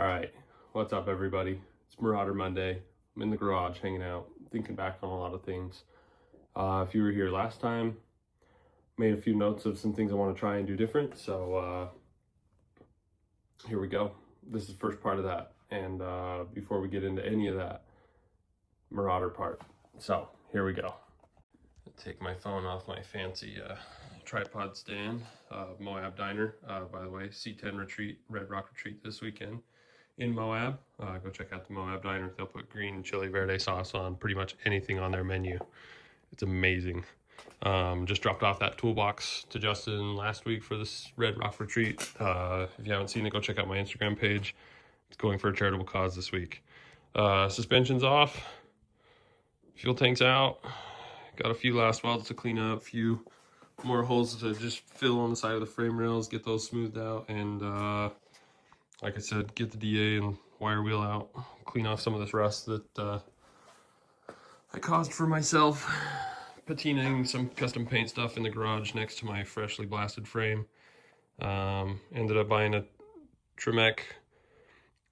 right, what's up everybody? It's Marauder Monday. I'm in the garage hanging out, thinking back on a lot of things. If you were here last time, made a few notes of some things I want to try and do different. So here we go. This is the first part of that. And before we get into any of that, Marauder part. So here we go. Take my phone off my fancy tripod stand. Moab Diner, by the way, C10 retreat, Red Rock retreat this weekend in Moab. Go check out the Moab Diner. They'll put green chili verde sauce on pretty much anything on their menu. It's amazing. Just dropped off that toolbox to Justin last week for this Red Rock retreat. If you haven't seen it, go check out my Instagram page. It's going for a charitable cause this week. Suspension's off, fuel tank's out. Got a few last welds to clean up, a few more holes to just fill on the side of the frame rails, get those smoothed out, and like I said, get the DA and wire wheel out, clean off some of this rust that I caused for myself, patinaing some custom paint stuff in the garage next to my freshly blasted frame. Ended up buying a Tremec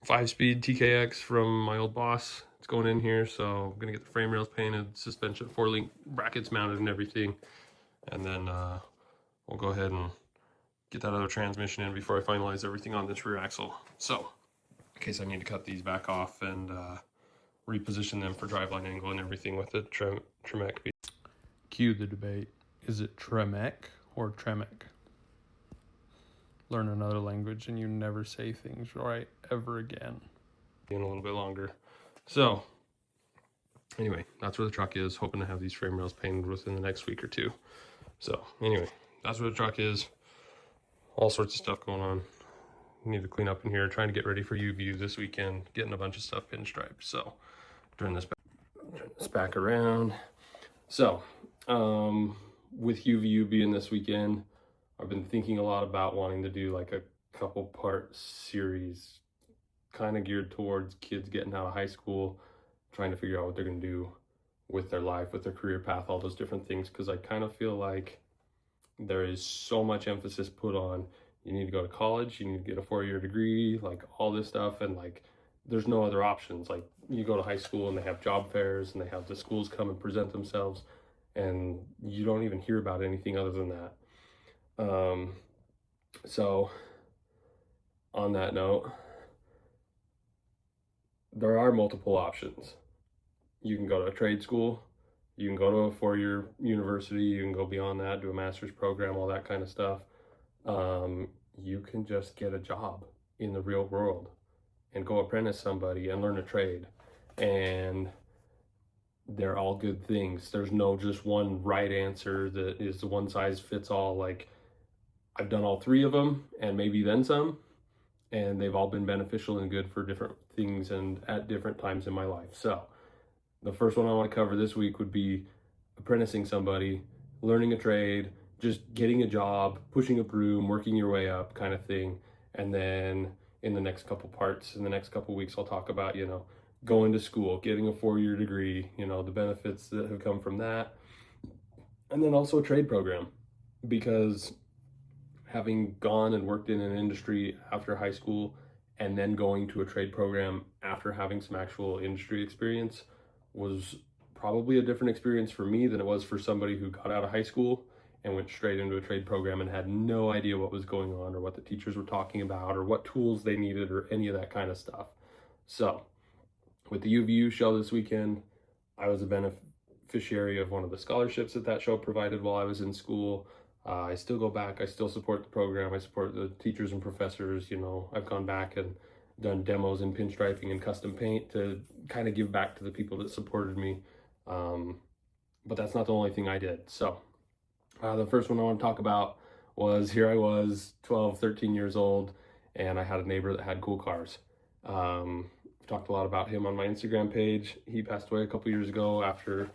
5-speed TKX from my old boss. It's going in here, so I'm gonna get the frame rails painted, suspension, 4-link brackets mounted and everything, and then we'll go ahead and get that other transmission in before I finalize everything on this rear axle. So in case I need to cut these back off and reposition them for driveline angle and everything with the Tremec. Cue the debate. Is it Tremec or Tremec? Learn another language and you never say things right ever again. In a little bit longer. So anyway, that's where the truck is. Hoping to have these frame rails painted within the next week or two. So anyway, that's where the truck is. All sorts of stuff going on. Need to clean up in here. Trying to get ready for UVU this weekend. Getting a bunch of stuff pinstriped. So turn this back around. So with UVU being this weekend, I've been thinking a lot about wanting to do like a couple part series kind of geared towards kids getting out of high school, trying to figure out what they're going to do with their life, with their career path, all those different things. Because I kind of feel like there is so much emphasis put on you need to go to college, you need to get a 4-year degree, like all this stuff, and like there's no other options. Like you go to high school and they have job fairs and they have the schools come and present themselves, and you don't even hear about anything other than that. So on that note, there are multiple options. You can go to a trade school, you can go to a 4-year university, you can go beyond that, do a master's program, all that kind of stuff. You can just get a job in the real world and go apprentice somebody and learn a trade. And they're all good things. There's no just one right answer that is the one size fits all. Like I've done all 3 of them and maybe then some, and they've all been beneficial and good for different things and at different times in my life. So the first one I want to cover this week would be apprenticing somebody, learning a trade, just getting a job, pushing a broom, working your way up kind of thing. And then in the next couple parts, in the next couple weeks, I'll talk about, going to school, getting a 4-year degree, the benefits that have come from that. And then also a trade program, because having gone and worked in an industry after high school and then going to a trade program after having some actual industry experience was probably a different experience for me than it was for somebody who got out of high school and went straight into a trade program and had no idea what was going on or what the teachers were talking about or what tools they needed or any of that kind of stuff. So with the UVU show this weekend, I was a beneficiary of one of the scholarships that show provided while I was in school. I still go back, I still support the program, I support the teachers and professors. I've gone back and done demos in pinstriping and custom paint to kind of give back to the people that supported me. But that's not the only thing I did. So the first one I want to talk about was, here I was 12, 13 years old, and I had a neighbor that had cool cars. I've talked a lot about him on my Instagram page. He passed away a couple years ago after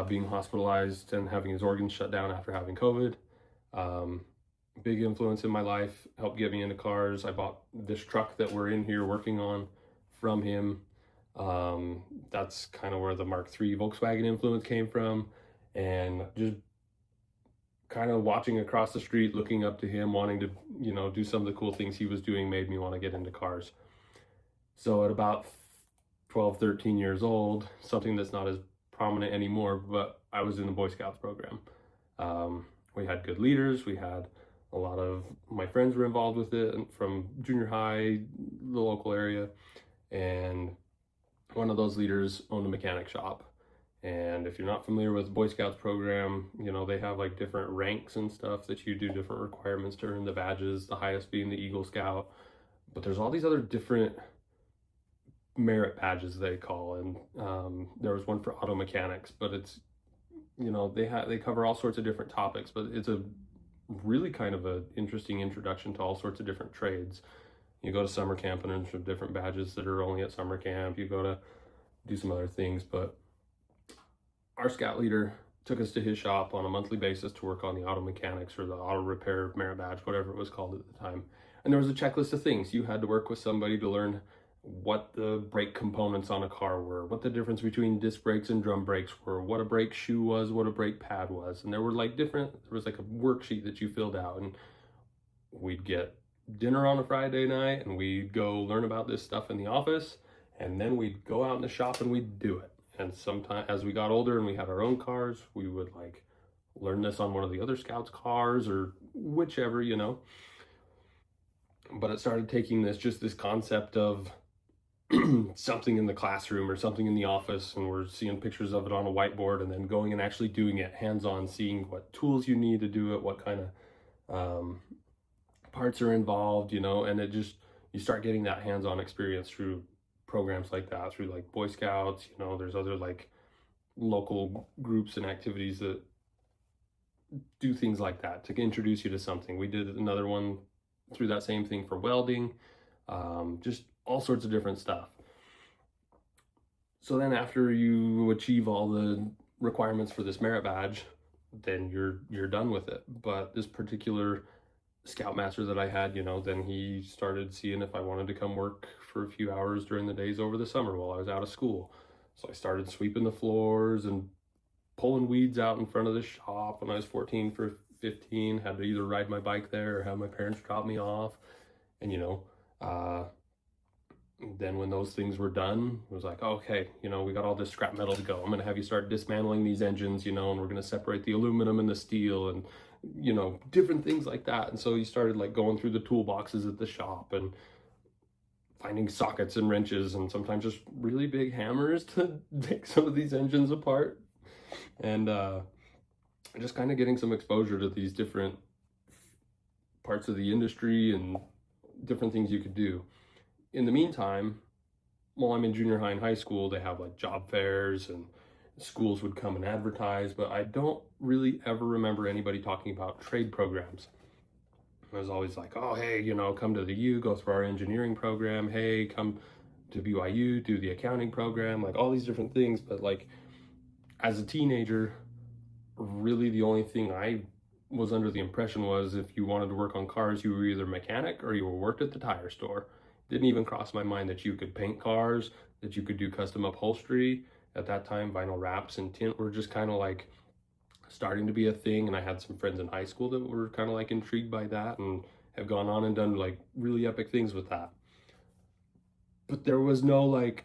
being hospitalized and having his organs shut down after having COVID. Big influence in my life, helped get me into cars. I bought this truck that we're in here working on from him. That's kind of where the Mark III Volkswagen influence came from, and just kind of watching across the street, looking up to him, wanting to, do some of the cool things he was doing made me want to get into cars. So at about 12, 13 years old, something that's not as prominent anymore, but I was in the Boy Scouts program. We had good leaders. We had a lot of my friends were involved with it from junior high, the local area. And one of those leaders owned a mechanic shop. And if you're not familiar with the Boy Scouts program, they have like different ranks and stuff that you do, different requirements to earn the badges, the highest being the Eagle Scout. But there's all these other different merit badges they call, and there was one for auto mechanics, but it's they cover all sorts of different topics, but it's a really kind of a interesting introduction to all sorts of different trades. You go to summer camp and there's different badges that are only at summer camp. You go to do some other things, but our scout leader took us to his shop on a monthly basis to work on the auto mechanics or the auto repair merit badge, whatever it was called at the time. And there was a checklist of things. You had to work with somebody to learn what the brake components on a car were, what the difference between disc brakes and drum brakes were, what a brake shoe was, what a brake pad was. And there was like a worksheet that you filled out, and we'd get dinner on a Friday night and we'd go learn about this stuff in the office, and then we'd go out in the shop and we'd do it. And sometimes as we got older and we had our own cars, we would like learn this on one of the other scouts' cars or whichever. But it started taking this concept of something in the classroom or something in the office, and we're seeing pictures of it on a whiteboard, and then going and actually doing it hands-on, seeing what tools you need to do it, what kind of parts are involved, and it just, you start getting that hands-on experience through programs like that, through like Boy Scouts. There's other like local groups and activities that do things like that to introduce you to something. We did another one through that same thing for welding, just all sorts of different stuff. So then after you achieve all the requirements for this merit badge, then you're done with it. But this particular scoutmaster that I had, then he started seeing if I wanted to come work for a few hours during the days over the summer while I was out of school. So I started sweeping the floors and pulling weeds out in front of the shop when I was 14 for 15. Had to either ride my bike there or have my parents drop me off. And then when those things were done, it was like, okay, we got all this scrap metal to go. I'm going to have you start dismantling these engines, and we're going to separate the aluminum and the steel and, different things like that. And so you started like going through the toolboxes at the shop and finding sockets and wrenches and sometimes just really big hammers to take some of these engines apart. And just kind of getting some exposure to these different parts of the industry and different things you could do. In the meantime, while I'm in junior high and high school, they have like job fairs and schools would come and advertise, but I don't really ever remember anybody talking about trade programs. I was always like, oh, hey, come to the U, go through our engineering program. Hey, come to BYU, do the accounting program, like all these different things. But like as a teenager, really the only thing I was under the impression was if you wanted to work on cars, you were either mechanic or you worked at the tire store. Didn't even cross my mind that you could paint cars, that you could do custom upholstery. At that time, vinyl wraps and tint were just kind of like starting to be a thing. And I had some friends in high school that were kind of like intrigued by that and have gone on and done like really epic things with that. But there was no like,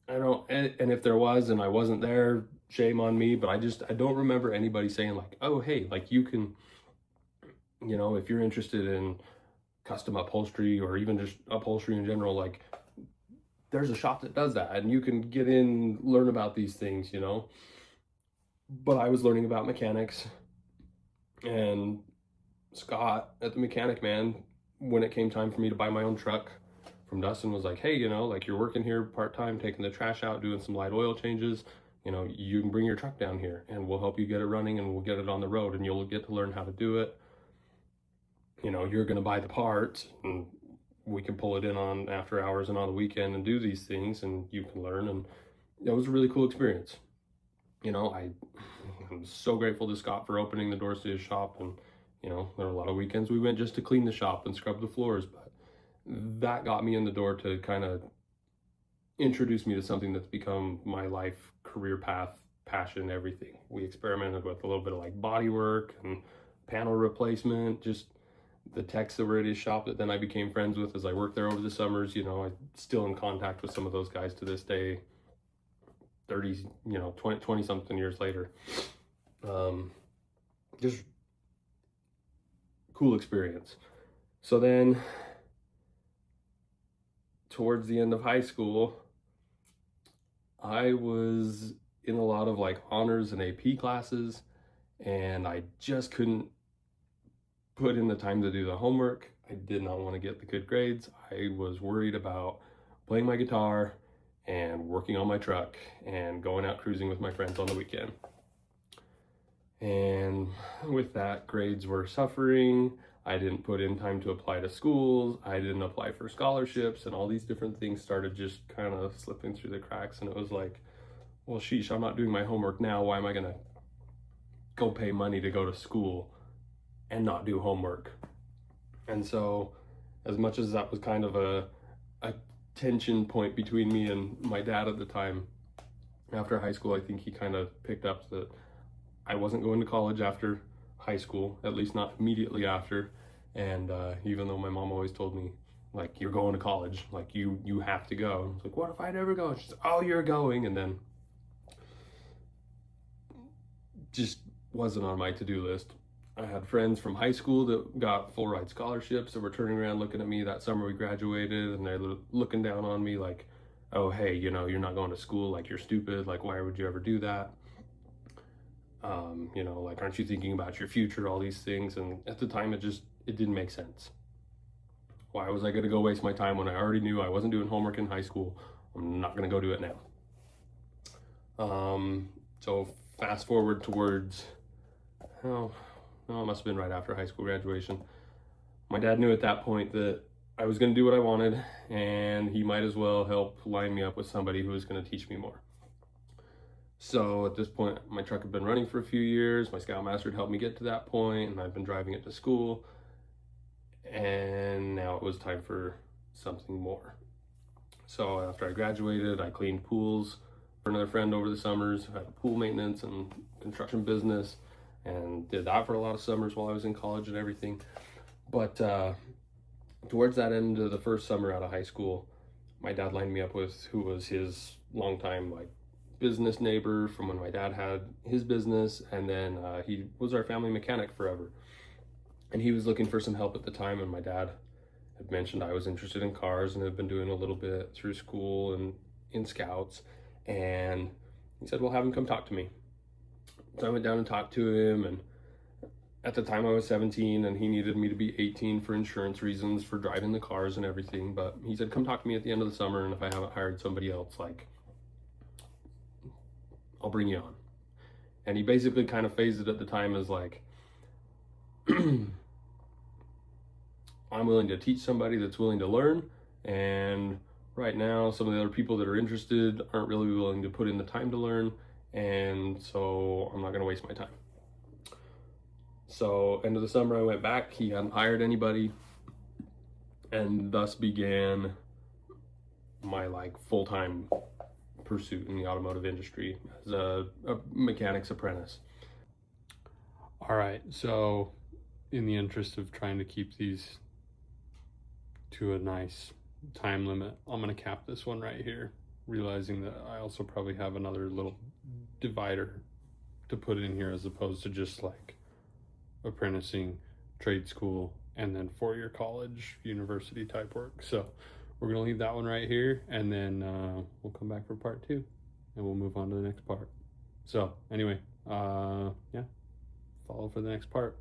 I don't, and if there was and I wasn't there, shame on me, but I don't remember anybody saying like, oh, hey, like you can, if you're interested in custom upholstery or even just upholstery in general, like there's a shop that does that and you can get in, learn about these things. But I was learning about mechanics, and Scott at the Mechanic Man, when it came time for me to buy my own truck from Dustin, was like, hey, like you're working here part-time, taking the trash out, doing some light oil changes, you can bring your truck down here and we'll help you get it running and we'll get it on the road and you'll get to learn how to do it. You're going to buy the parts and we can pull it in on after hours and on the weekend and do these things and you can learn. And it was a really cool experience. I'm so grateful to Scott for opening the doors to his shop. And, there were a lot of weekends we went just to clean the shop and scrub the floors. But that got me in the door to kind of introduce me to something that's become my life, career path, passion, everything. We experimented with a little bit of like body work and panel replacement, just the techs that were at his shop that then I became friends with as I worked there over the summers. You know, I'm still in contact with some of those guys to this day, 30, 20 something years later. Just cool experience. So then towards the end of high school, I was in a lot of like honors and AP classes, and I just couldn't put in the time to do the homework. I did not want to get the good grades. I was worried about playing my guitar and working on my truck and going out cruising with my friends on the weekend. And with that, grades were suffering. I didn't put in time to apply to schools. I didn't apply for scholarships, and all these different things started just kind of slipping through the cracks. And it was like, well, sheesh, I'm not doing my homework now. Why am I going to go pay money to go to school and not do homework? And so, as much as that was kind of a tension point between me and my dad at the time, after high school, I think he kind of picked up that I wasn't going to college after high school, at least not immediately after. And even though my mom always told me, like, you're going to college, like you have to go. I was like, what if I never go? She's like, oh, you're going. And then just wasn't on my to-do list. I had friends from high school that got full ride scholarships that were turning around looking at me that summer we graduated, and they're looking down on me like, oh, hey, you're not going to school, like, you're stupid, like, why would you ever do that? Like, aren't you thinking about your future, all these things? And at the time, it didn't make sense. Why was I going to go waste my time when I already knew I wasn't doing homework in high school? I'm not going to go do it now. So fast forward towards, it must have been right after high school graduation. My dad knew at that point that I was going to do what I wanted, and he might as well help line me up with somebody who was going to teach me more. So at this point, my truck had been running for a few years. My Scoutmaster had helped me get to that point, and I'd been driving it to school. And now it was time for something more. So after I graduated, I cleaned pools for another friend over the summers. I had a pool maintenance and construction business, and did that for a lot of summers while I was in college and everything. But towards that end of the first summer out of high school, my dad lined me up with who was his longtime business neighbor from when my dad had his business, and then he was our family mechanic forever. And he was looking for some help at the time, and my dad had mentioned I was interested in cars and had been doing a little bit through school and in scouts, and he said, well, have him come talk to me. So I went down and talked to him, and at the time I was 17 and he needed me to be 18 for insurance reasons for driving the cars and everything. But he said, come talk to me at the end of the summer, and if I haven't hired somebody else, I'll bring you on. And he basically kind of phrased it at the time as like, I'm willing to teach somebody that's willing to learn, and right now some of the other people that are interested aren't really willing to put in the time to learn, and so I'm not going to waste my time. So end of the summer I went back. He hadn't hired anybody, and thus began my full-time pursuit in the automotive industry as a mechanic's apprentice. All right, so in the interest of trying to keep these to a nice time limit, I'm going to cap this one right here, realizing that I also probably have another little divider to put in here as opposed to just apprenticing, trade school, and then 4-year college, university type work. So we're going to leave that one right here, and then we'll come back for part 2, and we'll move on to the next part. So anyway, follow for the next part.